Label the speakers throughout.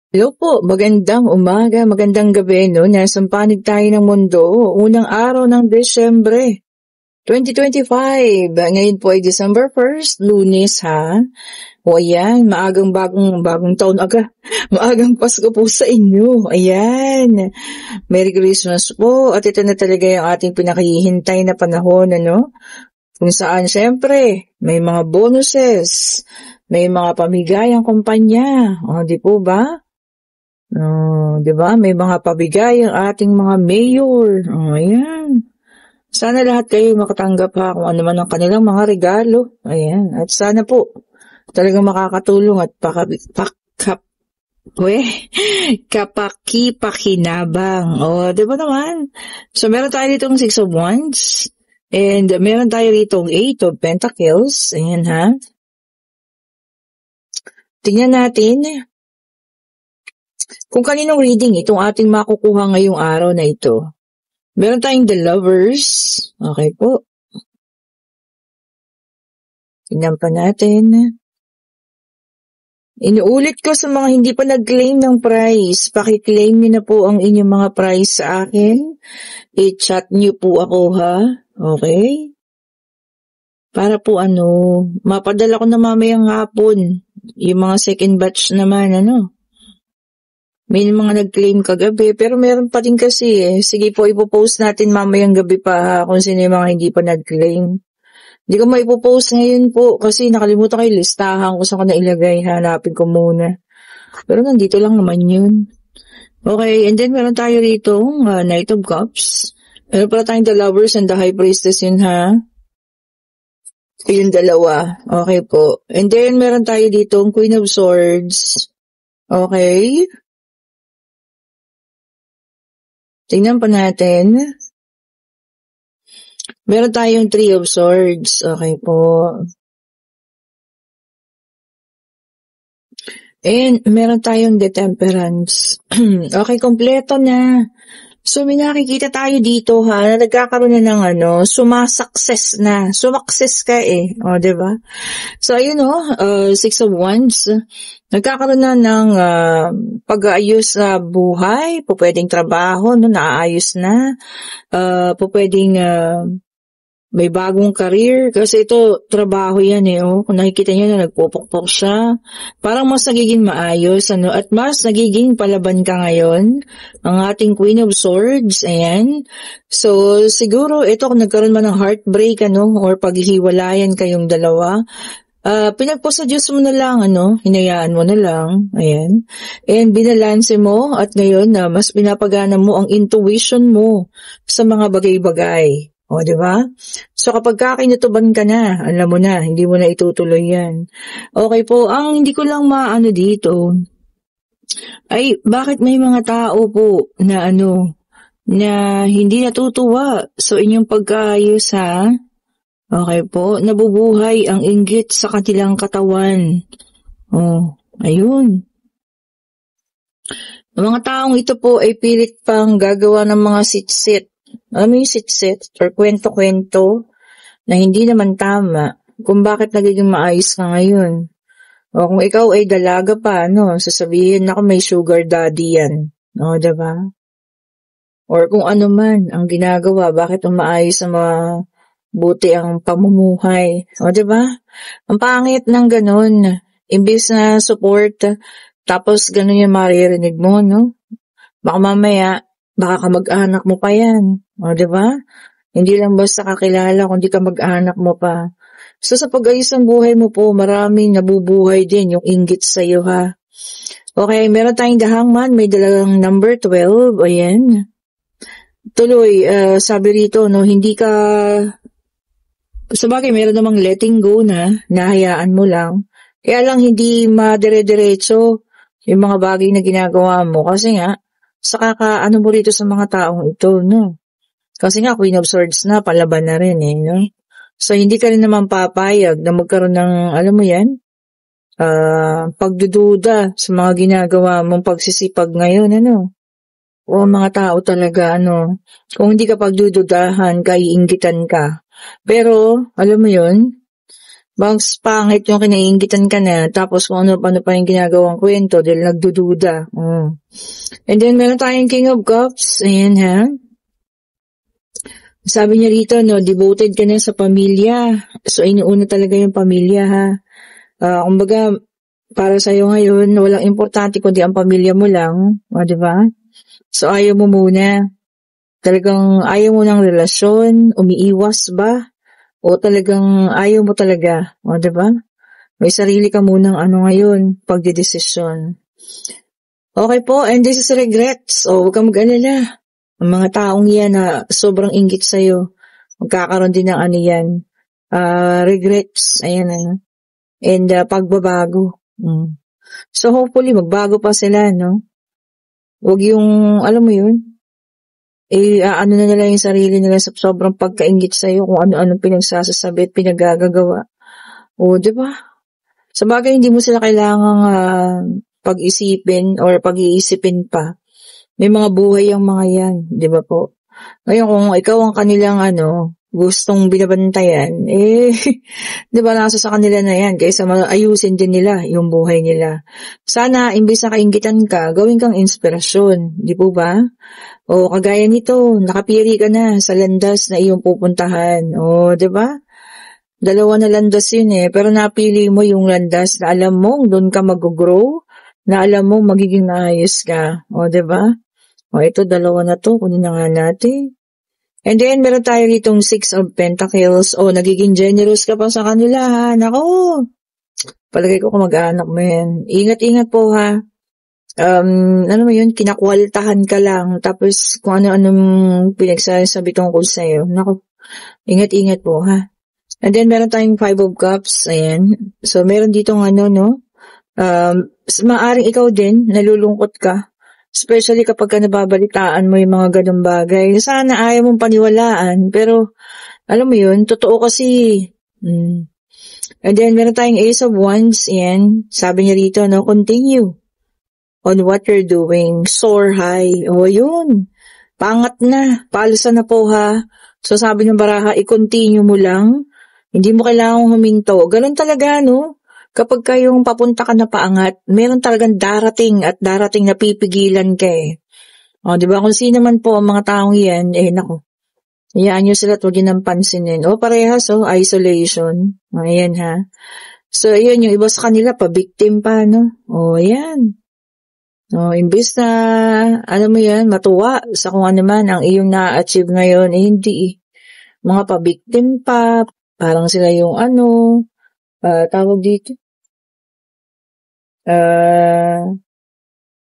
Speaker 1: Hello po, magandang umaga, magandang gabi, no? Nasa panig tayo ng mundo, unang araw ng Desyembre, 2025. Ngayon po ay December 1st, Lunes ha. O ayan, maagang bagong taon aga. Maagang Pasko po sa inyo. Ayan. Merry Christmas po. At ito na talaga yung ating pinakahihintay na panahon, ano? Kung saan, syempre, may mga bonuses, may mga pamigayang kumpanya. O, di po ba? Di ba? May mga pabigay ang ating mga mayor. Ayan. Sana lahat kayo makatanggap ha kung ano man ang kanilang mga regalo. Ayan. At sana po talagang makakatulong at kapaki-pakinabang. Di ba naman? So, meron tayo ditong 6 of Wands. And meron tayo ditong 8 of Pentacles. Ayan ha. Tingnan natin kung kaninong reading itong ating makukuha ngayong araw na ito. Meron tayong The Lovers. Okay po. Tingnan pa natin. Inuulit ko sa mga hindi pa nag-claim ng prize. Paki-claim niyo na po ang inyong mga prize sa akin. I-chat niyo po ako ha. Okay? Para po mapadala ko na mamayang hapon. Yung mga second batch naman, May mga nag-claim kagabi, pero meron pa din kasi Sige po, ipopost natin mamayang gabi pa kung sino yung mga hindi pa nag-claim. Hindi ko maipopost ngayon po kasi nakalimutan ko yung listahan ko saan ko na ilagay. Hanapin ko muna. Pero nandito lang naman yun. Okay, and then meron tayo rito Knight of Cups. Meron pala tayong The Lovers and the High Priestess yun ha. Yung dalawa. Okay po. And then meron tayo dito Queen of Swords. Okay. Tingnan pa natin. Meron tayong 3 of Swords. Okay po. And meron tayong The Temperance. Okay, kompleto na. So, may nakikita tayo dito na nagkakaroon na ng sumakses na. Sumakses ka diba? So, ayun 6 of Wands. Nagkakaroon na ng pag-aayos sa buhay, pwedeng trabaho, naaayos na, pwedeng may bagong career, kasi ito, trabaho yan kung nakikita niyo na nagpupukpok siya, parang mas nagiging maayos, at mas nagiging palaban ka ngayon, ang ating Queen of Swords, ayan. So, siguro, ito, kung nagkaroon man ng heartbreak, or paghihiwalayan kayong dalawa, pinagpasadyos mo na lang, hinayaan mo na lang, ayan. And binalanse mo, at ngayon, mas pinapagana mo ang intuition mo sa mga bagay-bagay. Diba? So, kapag kakinutuban ka na, alam mo na, hindi mo na itutuloy yan. Okay po, ang hindi ko lang maano dito, ay, bakit may mga tao po na na hindi natutuwa sa inyong pagkaayos ha? Okay po, nabubuhay ang inggit sa kanilang katawan. Ayun. Ang mga taong ito po ay pilit pang gagawa ng mga sit-sit. Alam mo yung sit-sit or kwento-kwento na hindi naman tama kung bakit nagiging maayos ka ngayon. O kung ikaw ay dalaga pa, sasabihin ako may sugar daddy yan. Diba? Or kung ano man ang ginagawa, bakit umaayos sa mga buti ang pamumuhay. Diba? Ang pangit ng ganun. Imbis na support, tapos ganun yung maririnig mo, Baka mamaya, baka kamag-anak mo pa yan. Diba? Hindi lang basta kakilala, kundi kamag-anak mo pa. So, sa pag-ayos ng buhay mo po, maraming nabubuhay din yung inggit sa'yo, ha? Okay, meron tayong The Hangman, may dalang number 12, ayan. Tuloy, sabi rito, hindi ka, sabagay, meron namang letting go na, nahayaan mo lang. Kaya lang hindi madire-diretso yung mga bagay na ginagawa mo. Kasi nga, sa mo rito sa mga taong ito, Kasi nga, Queen of Swords na, palaban na rin, So, hindi ka rin naman papayag na magkaroon ng, alam mo yan, pagdududa sa mga ginagawa mong pagsisipag ngayon, O mga tao talaga, kung hindi ka pagdududahan, kaiinggitan ka. Pero, alam mo yun, Mas pangit yung kinainggitan ka na, tapos kung ano pa yung ginagawang kwento dahil nagdududa. And then, meron tayong King of Cups. Ayan, ha? Sabi niya rito, no, devoted ka na sa pamilya. So, inuuna talaga yung pamilya, ha? Kumbaga, para sa'yo ngayon, walang importante kundi ang pamilya mo lang. Di ba? So, ayaw mo muna. Talagang ayaw mo ng relasyon, umiiwas ba? O talagang ayaw mo talaga, di ba? May sarili ka munang ngayon, pagdidesisyon. Okay po, and this is regrets. Huwag kang mag-alala. Ang mga taong yan na sobrang inggit sa'yo, magkakaroon din ng yan. Regrets, ayan, and pagbabago. So hopefully, magbago pa sila, no? Huwag yung, alam mo yun, na nila yung sarili nila sa sobrang pagkaingit sa'yo kung ano-ano pinagsasasabi at pinagagagawa. Di ba? Sa bagay, hindi mo sila kailangang pag-isipin or pag-iisipin pa. May mga buhay ang mga yan, di ba po? Ngayon, kung ikaw ang kanilang gustong binabantayan, di ba nasa sa kanila na yan, kaysa ayusin din nila yung buhay nila. Sana, imbis na kainggitan ka, gawin kang inspirasyon, di po ba? O kagaya nito, nakapili ka na sa landas na iyong pupuntahan. Di ba? Dalawa na landas yun pero napili mo yung landas na alam mong doon ka mag-grow, na alam mong magiging maayos ka. Di ba? Ito, dalawa na to, kunin na nga natin. And then, meron tayo ditong 6 of Pentacles. Nagiging generous ka pa sa kanila, ha? Nako! Palagay ko kung mag-anak mo yan. Ingat-ingat po, ha? Ano mo yun, kinakwaltahan ka lang, tapos kung ano-anong pinagsasabi tungkol sa'yo. Naku, ingat-ingat po, ha? And then, meron tayong 5 of Cups, ayan. So, meron ditong maaring ikaw din, nalulungkot ka, especially kapag ka nababalitaan mo yung mga ganung bagay. Sana ayaw mong paniwalaan, pero, alam mo yun, totoo kasi. And then, meron tayong Ace of Wands, ayan. Sabi niya rito, continue on what you're doing. Soar high. Yun. Pangat na. Palsa na po, ha. So, sabi ng baraha, i-continue mo lang. Hindi mo kailangang huminto. Ganun talaga, no? Kapag kayong papunta ka na paangat, meron talagang darating at darating na pipigilan ka di ba? Kung sino man po ang mga taong yan, naku. Hayaan nyo sila at huwag yun ang pansinin. Parehas, isolation. Ayan, ha. So, yun, yung iba sa kanila, pa-victim pa, no? Ayan. Imbis na, alam mo yan, matuwa sa kung ano man ang iyong na-achieve ngayon, hindi. Mga pa-victim pa, parang sila yung tawag dito,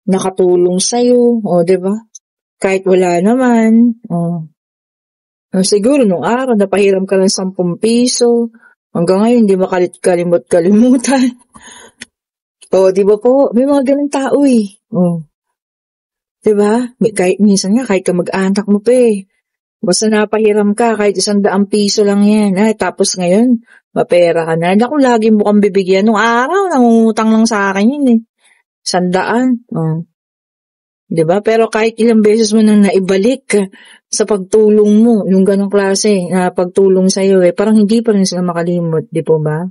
Speaker 1: nakatulong sa'yo, diba? Kahit wala naman, siguro nung araw, napahiram ka ng 10 piso, hanggang ngayon, hindi makalimut-kalimutan. Di ba po? May mga ganun tao Diba? Kahit minsan nga, kahit ka mag-anak mo pa basta napahiram ka, kahit 100 piso lang yan. Tapos ngayon, mapera ka na. Naku, lagi mo kang bibigyan. Nung araw, nangungutang lang sa akin yun 100. Diba? Pero kahit ilang beses mo nang naibalik sa pagtulong mo, yung ganong klase na pagtulong sa'yo, parang hindi pa rin sila makalimot. Di po ba?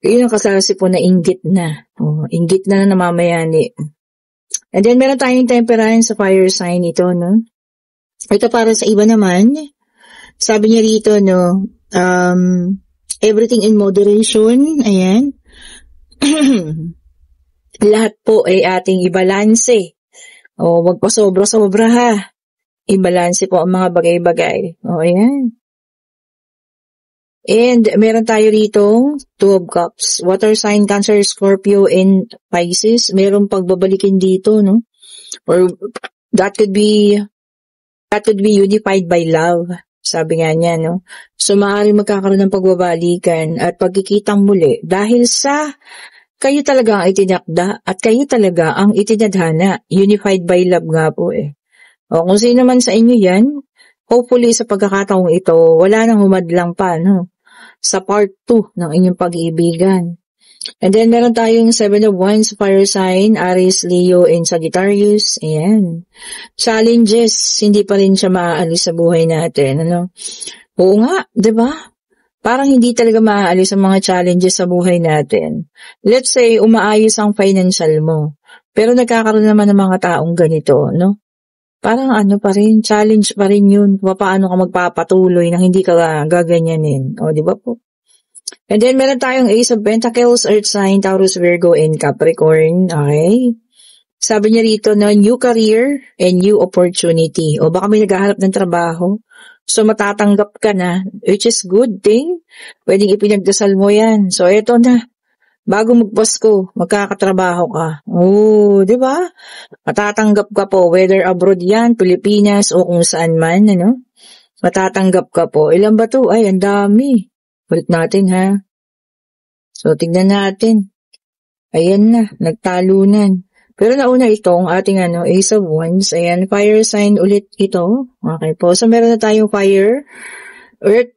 Speaker 1: Yun ang kasalasi po na inggit na. Inggit na namamayani. And then, meron tayong temperance sa fire sign ito, no? Ito para sa iba naman. Sabi niya rito, no? Everything in moderation. Ayan. Lahat po ay ating ibalanse. Wag pa sobra-sobra, ha? Ibalanse po ang mga bagay-bagay. Ayan. And meron tayo rito, 2 of Cups. Water sign, Cancer, Scorpio, and Pisces. Meron pagbabalikin dito, no? Or that could be unified by love. Sabi nga niya, no? So, maaaring magkakaroon ng pagbabalikan at pagkikitang muli dahil sa kayo talaga ang itinakda at kayo talaga ang itinadhana. Unified by love nga po kung sino man sa inyo yan, hopefully sa pagkakataong ito, wala nang humadlang pa, no? Sa part 2 ng inyong pag-iibigan. And then, meron tayong 7 of Wands, fire sign, Aries, Leo, and Sagittarius. Ayan. Challenges, hindi pa rin siya maaalis sa buhay natin, ano? Oo nga, diba? parang hindi talaga maaalis ang mga challenges sa buhay natin. Let's say, umaayos ang financial mo. Pero nagkakaroon naman ng mga taong ganito, no? Parang ano pa rin, challenge pa rin yun. Paano ka magpapatuloy na hindi ka gaganyanin. O, di ba po? And then, meron tayong Ace of Pentacles, Earth Sign, Taurus, Virgo, and Capricorn. Okay? Sabi niya rito na new career and new opportunity. O baka may naghahanap ng trabaho. So, matatanggap ka na, which is good thing. Pwedeng ipinagdasal mo yan. So, eto na. Bago magpasko, magkakatrabaho ka. Oh, di ba? Matatanggap ka po, whether abroad yan, Pilipinas, o kung saan man, ano? Matatanggap ka po. Ilan ba to? Ay, ang dami. Ulit natin, ha? So, tignan natin. Ayan na, nagtalunan. Pero nauna itong ating Ace of Wands. Ayan, fire sign ulit ito. Okay po. So, meron na tayong fire, earth,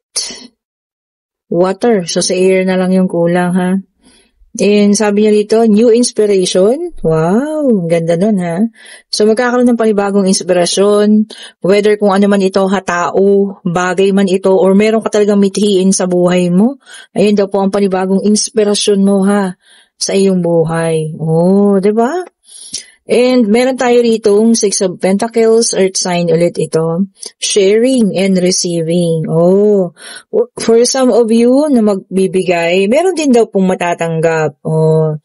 Speaker 1: water. So, sa air na lang yung kulang, ha? And sabi niya dito, new inspiration. Wow, ganda nun, ha? So, magkakaroon ng panibagong inspirasyon. Whether kung ano man ito, tao, bagay man ito, or meron ka talagang mithiin sa buhay mo. Ayun daw po ang panibagong inspirasyon mo, ha? Sa iyong buhay. Oh, di ba? And meron tayo ritong Six of Pentacles, Earth sign ulit ito. Sharing and receiving. Oh, for some of you na magbibigay, meron din daw pong matatanggap. Oh,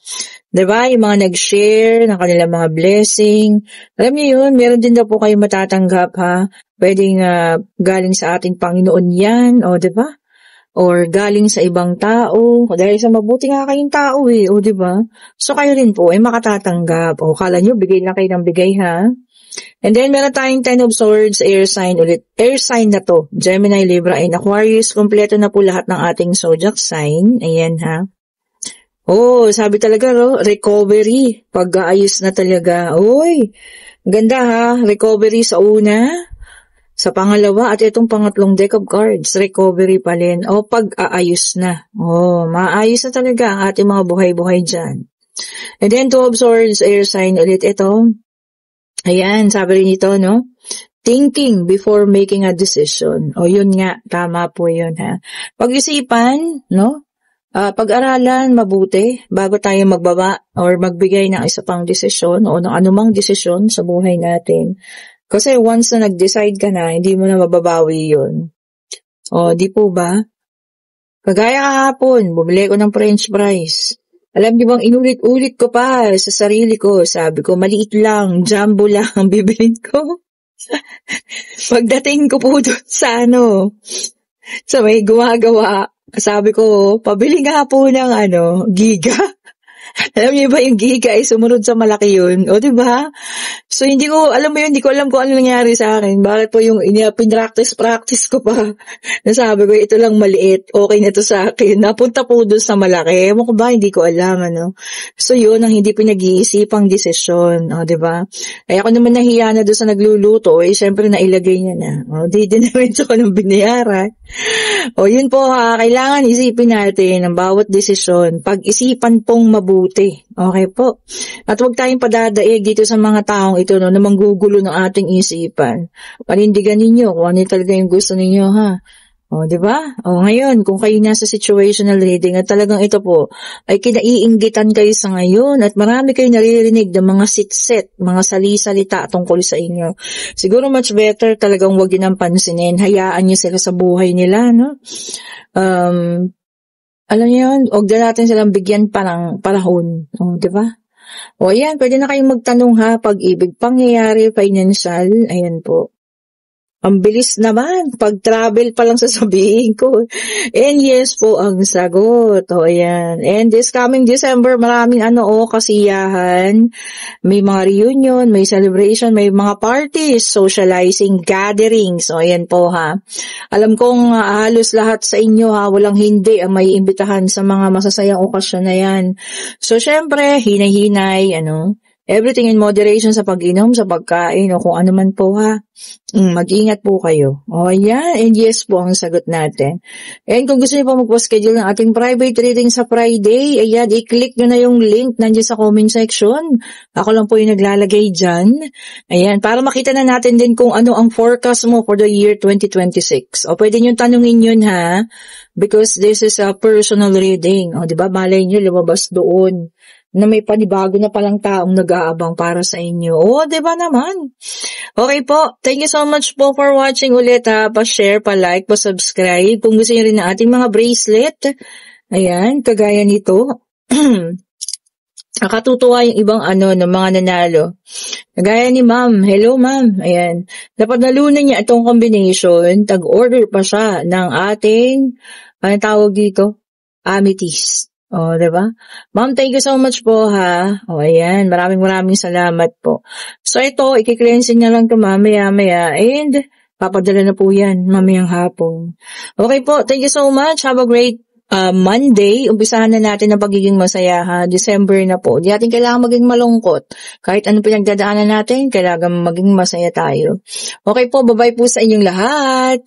Speaker 1: diba? Yung mga nag-share ng kanilang mga blessing. Alam niyo yun, meron din daw po kayo matatanggap, ha? Pwedeng galing sa ating Panginoon yan. Oh, diba? Or galing sa ibang tao, dahil sa mabuti nga kayong tao o diba? So kayo rin po ay makatatanggap. O kala nyo, bigay lang kayo ng bigay, ha? And then meron tayong 10 of Swords, air sign ulit. Air sign na to, Gemini, Libra, and Aquarius. Kompleto na po lahat ng ating zodiac sign. Ayan, ha? Oh, sabi talaga, recovery. Pag-aayos na talaga. Uy, ganda, ha? Recovery sa una. Sa pangalawa at itong pangatlong deck of cards, recovery pa rin. O pag-aayos na. O, maayos na talaga ang ating mga buhay-buhay dyan. And then, 2 of Swords, air sign ulit ito. Ayan, sabi rin ito, no? Thinking before making a decision. O, yun nga, tama po yun, ha? Pag-isipan, no? Pag-aralan mabuti bago tayo magbaba or magbigay ng isa pang desisyon o ng anumang desisyon sa buhay natin. Kasi once na nag-decide ka na, hindi mo na mababawi yun. O, di po ba? Kagaya kahapon, bumili ko ng French fries. Alam niyo bang inulit-ulit ko pa sa sarili ko. Sabi ko, maliit lang, jumbo lang ang bibilin ko. Pagdating ko po doon sa sa may gumagawa, sabi ko, pabili nga po ng giga. Alam niyo ba yung giga ay sumunod sa malaki yun? O, diba? So, hindi ko alam kung ano nangyari sa akin. Bakit po yung pinractice ko pa. Nasabi ko, ito lang maliit. Okay na to sa akin. Napunta po doon sa malaki. Ewan ko ba? Hindi ko alam, So, yun ang hindi pinag-iisipang desisyon. O, diba? Ay, ako naman nahiya na doon sa nagluluto. Siyempre, nailagay niya na. O, di dinamitso ko ng binayaran. O, yun po, kailangan isipin natin ang bawat desisyon. Pag-isipan pong mabuti. Okay po. At huwag tayong padadaig dito sa mga taong ito na manggugulo ng ating isipan. Panindigan ninyo kung ano talaga yung gusto ninyo, ha? O, di ba? O, ngayon, kung kayo nasa situational reading at talagang ito po ay kinaiinggitan kayo sa ngayon at marami kayo naririnig ng mga sit-set, mga sali-salita tungkol sa inyo. Siguro much better talagang huwag yun ang pansinin. Hayaan nyo sila sa buhay nila, no? Alam niyo yun, huwag na natin silang bigyan parang panahon. O, di ba? O, ayan, pwede na kayong magtanong, ha, pag-ibig, pangyayari, financial, ayan po. Ang bilis naman, pag-travel pa lang sasabihin ko. And yes po ang sagot. O, ayan. And this coming December, maraming kasiyahan. May mga reunion, may celebration, may mga parties, socializing, gatherings. O, ayan po, ha. Alam kong halos lahat sa inyo, ha, walang hindi ang may imbitahan sa mga masasayang okasyon na yan. So, syempre, hinay-hinay, Everything in moderation sa pag-inom, sa pagkain, o kung ano man po ha. Mag-ingat po kayo. O yan, and yes po ang sagot natin. And kung gusto niyo po magpa-schedule ng ating private reading sa Friday, ayan, i-click nyo na yung link nandiyan sa comment section. Ako lang po yung naglalagay dyan. Ayan, para makita na natin din kung ano ang forecast mo for the year 2026. O pwede nyo tanungin yun ha, because this is a personal reading. O diba, malay nyo lumabas doon na may panibago na palang taong nag-aabang para sa inyo. O, diba naman? Okay po, thank you so much po for watching ulit ha. Pa-share, pa-like, pa-subscribe. Kung gusto nyo rin ng ating mga bracelet, ayan, kagaya nito. Nakatutuwa yung ibang ng mga nanalo. Kagaya ni ma'am. Hello ma'am. Ayan. Dapat nalunan niya itong combination. Tag-order pa siya ng ating, ano tawag dito? Amethyst. O, diba? Ma'am, thank you so much po ha. O, ayan. Maraming salamat po. So, ito, i-cleansing na lang ito maya. And, papadala na po yan mamayang hapon. Okay po. Thank you so much. Have a great Monday. Umpisahan na natin ang pagiging masaya ha. December na po. Di natin kailangan maging malungkot. Kahit ano pinagdadaanan natin, kailangan maging masaya tayo. Okay po. Bye-bye po sa inyong lahat.